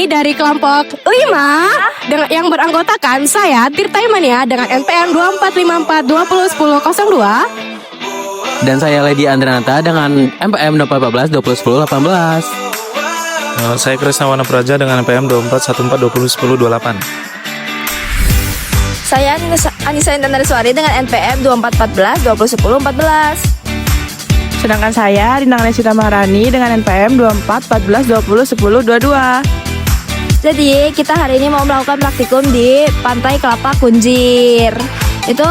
dari kelompok 5 dengan yang beranggotakan saya Tirta Imania dengan NPM 2454201002 Dan saya Lady Andranata dengan NPM 2414 2010 18. Saya Krisnawana Praja dengan NPM 2414201028. Saya Anissa Intandariswari dengan NPM 2414 2010 14. Sedangkan saya Rina Nesita Maharani dengan NPM 2414 2010 22. Jadi kita hari ini mau melakukan praktikum di Pantai Kelapa Kunjir. Itu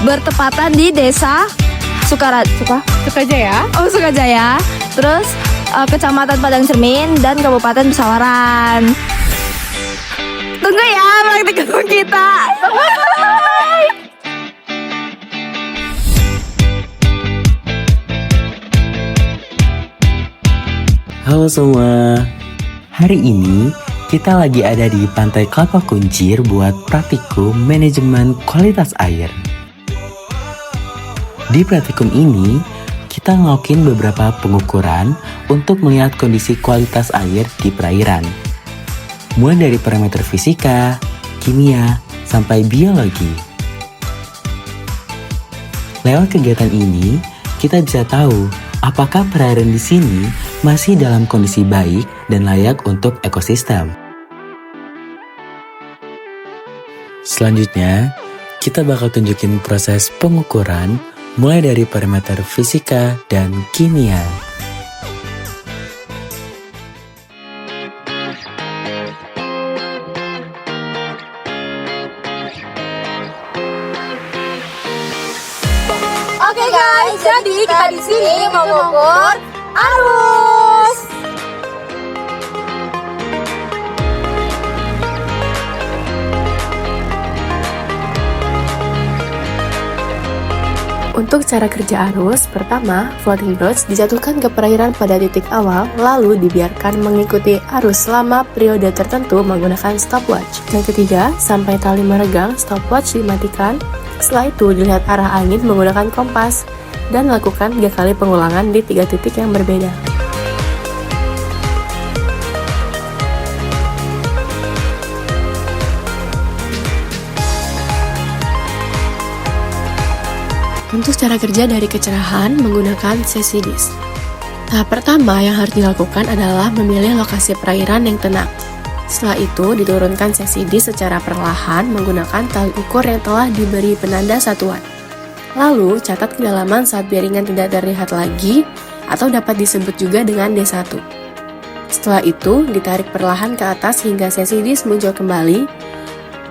bertepatan di Desa Sukajaya. Sukajaya. Terus Kecamatan Padang Cermin dan Kabupaten Pesawaran. Tunggu ya praktikum kita. Halo semua, hari ini kita lagi ada di Pantai Kelapa Kunjir buat praktikum manajemen kualitas air. Di praktikum ini, kita ngelakuin beberapa pengukuran untuk melihat kondisi kualitas air di perairan. Mulai dari parameter fisika, kimia, sampai biologi. Lewat kegiatan ini, kita bisa tahu apakah perairan di sini masih dalam kondisi baik dan layak untuk ekosistem. Selanjutnya, kita bakal tunjukin proses pengukuran mulai dari parameter fisika dan kimia. Oke guys, jadi kita di sini mau mengukur arus. Untuk cara kerja arus, pertama, floating rods dijatuhkan ke perairan pada titik awal, lalu dibiarkan mengikuti arus selama periode tertentu menggunakan stopwatch. Yang ketiga, sampai tali meregang, stopwatch dimatikan. Setelah itu, dilihat arah angin menggunakan kompas, dan lakukan 3 kali pengulangan di 3 titik yang berbeda. Untuk cara kerja dari kecerahan menggunakan sesi dis. Tahap pertama yang harus dilakukan adalah memilih lokasi perairan yang tenang. Setelah itu diturunkan sesi dis secara perlahan menggunakan tali ukur yang telah diberi penanda satuan. Lalu catat kedalaman saat piringan tidak terlihat lagi atau dapat disebut juga dengan D1. Setelah itu ditarik perlahan ke atas hingga sesi dis muncul kembali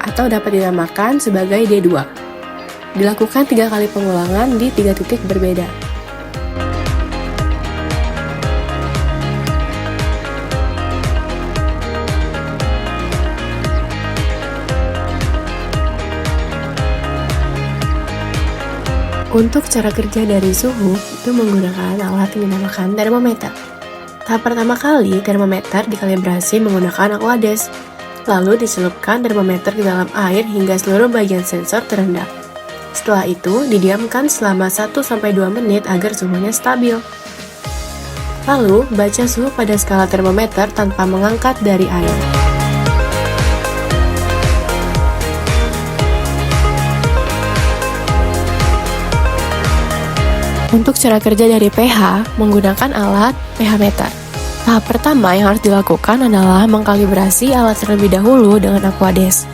atau dapat dinamakan sebagai D2. Dilakukan 3 kali pengulangan di 3 titik berbeda. Untuk cara kerja dari suhu, itu menggunakan alat yang dinamakan termometer. Tahap pertama kali, termometer dikalibrasi menggunakan aquades. Lalu dicelupkan termometer ke dalam air hingga seluruh bagian sensor terendam. Setelah itu, didiamkan selama 1-2 menit agar suhunya stabil. Lalu, baca suhu pada skala termometer tanpa mengangkat dari air. Untuk cara kerja dari pH, menggunakan alat pH meter. Tahap pertama yang harus dilakukan adalah mengkalibrasi alat terlebih dahulu dengan aquades.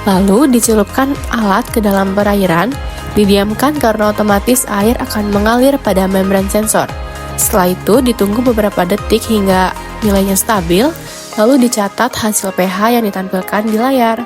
Lalu dicelupkan alat ke dalam perairan, didiamkan karena otomatis air akan mengalir pada membran sensor. Setelah itu ditunggu beberapa detik hingga nilainya stabil, lalu dicatat hasil pH yang ditampilkan di layar.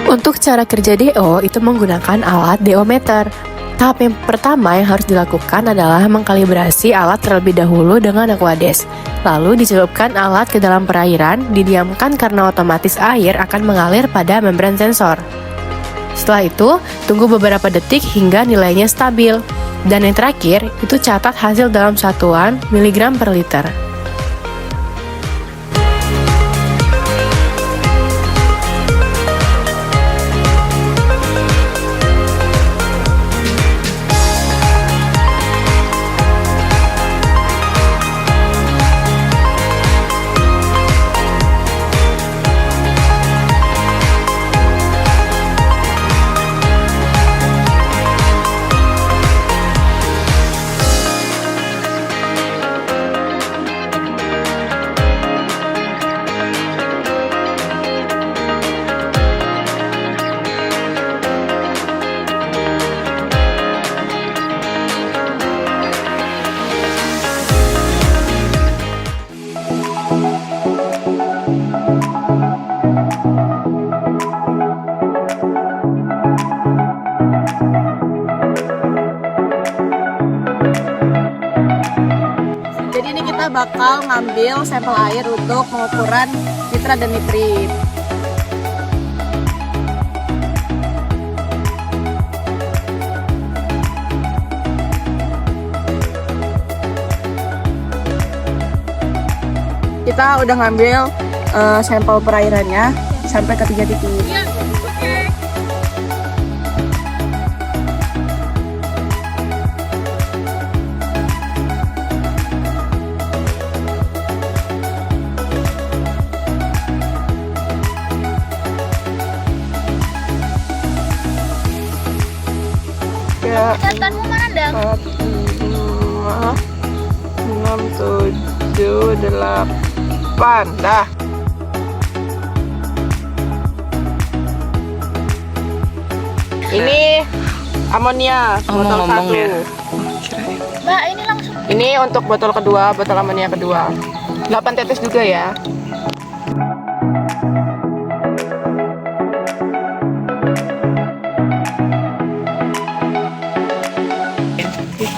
Untuk cara kerja DO itu menggunakan alat DO meter. Tahap yang pertama yang harus dilakukan adalah mengkalibrasi alat terlebih dahulu dengan Aquades. Lalu dicelupkan alat ke dalam perairan, didiamkan karena otomatis air akan mengalir pada membran sensor. Setelah itu, tunggu beberapa detik hingga nilainya stabil. Dan yang terakhir, itu catat hasil dalam satuan miligram per liter. Jadi ini kita bakal ngambil sampel air untuk pengukuran nitrat dan nitrit. Kita udah ngambil sampel perairannya sampai ke 3 titik. Catatanmu mana, Dang? 4, 5, 6, 7, 8. Dah. Ini amonia botol 1. Mbak, ini langsung. Ini untuk botol kedua, botol amonia kedua. 8 tetes juga ya.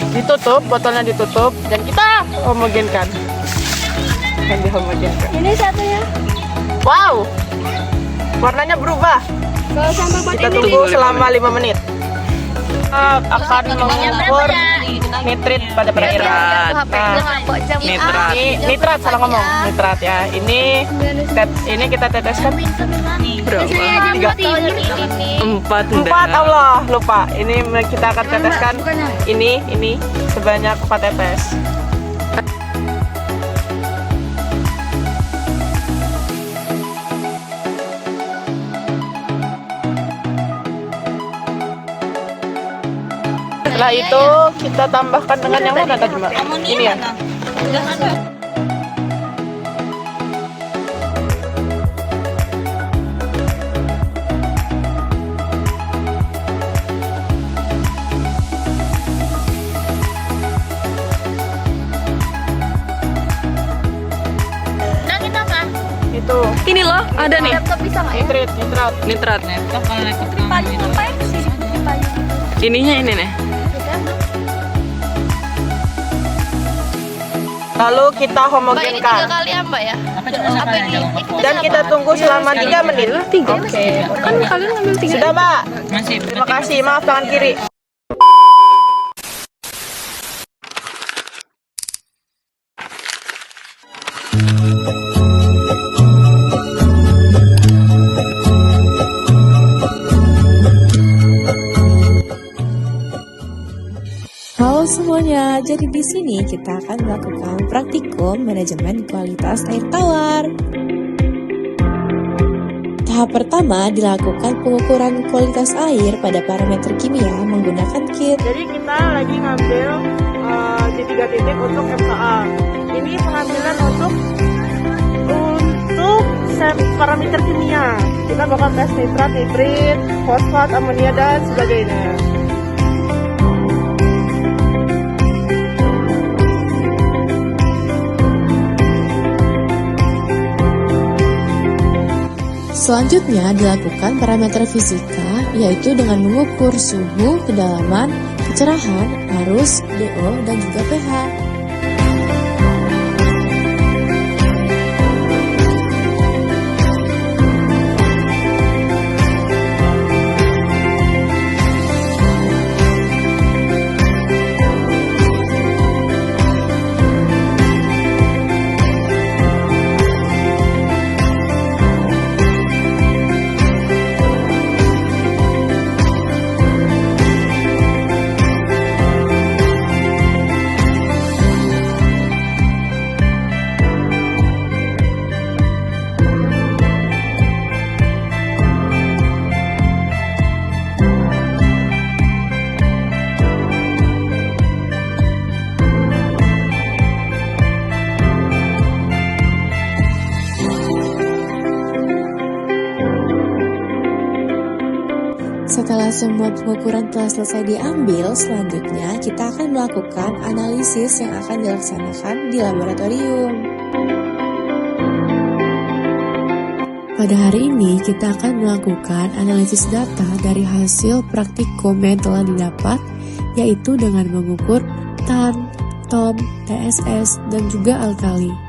Ditutup, botolnya ditutup dan kita homogenkan. Yang dihomogenkan. Ini satunya. Wow, warnanya berubah. Kalau sambal buat Kita tunggu selama 5 menit. Kita akan mengukur nitrit pada perairan. Nah, ini nitrat, salah ngomong, nitrat ya. Ini kita teteskan berapa? 4 Allah lupa. Ini kita akan teteskan ini sebanyak 4 tetes. Setelah itu kita tambahkan dengan yang mana tadi, Mbak? Ini ya. Nah, kita apa? Itu Ini loh, ada nih. Laptop bisa nggak ya? nitrat. Payung ngapain sih? Payung. Ininya ini nih. Lalu kita Mbak, ini 3 homogenkan kali ya, Mbak ya? Apa ini? dan kita tunggu selama 3 menit. Oke. Kan kalian ngambil 3. Sudah, Mbak. Terima kasih. Maaf tangan kiri. Halo semuanya, jadi di sini kita akan melakukan praktikum manajemen kualitas air tawar. Tahap pertama dilakukan pengukuran kualitas air pada parameter kimia menggunakan kit. Jadi kita lagi ngambil di 3 titik untuk MKA. Ini pengambilan untuk parameter kimia. Kita bakal tes nitrat, nitrit, fosfat, amonia dan sebagainya. Selanjutnya dilakukan parameter fisika, yaitu dengan mengukur suhu, kedalaman, kecerahan, arus, DO, dan juga pH. Setelah semua pengukuran telah selesai diambil, selanjutnya kita akan melakukan analisis yang akan dilaksanakan di laboratorium. Pada hari ini, kita akan melakukan analisis data dari hasil praktikum yang telah didapat, yaitu dengan mengukur TAN, TOM, TSS, dan juga alkali.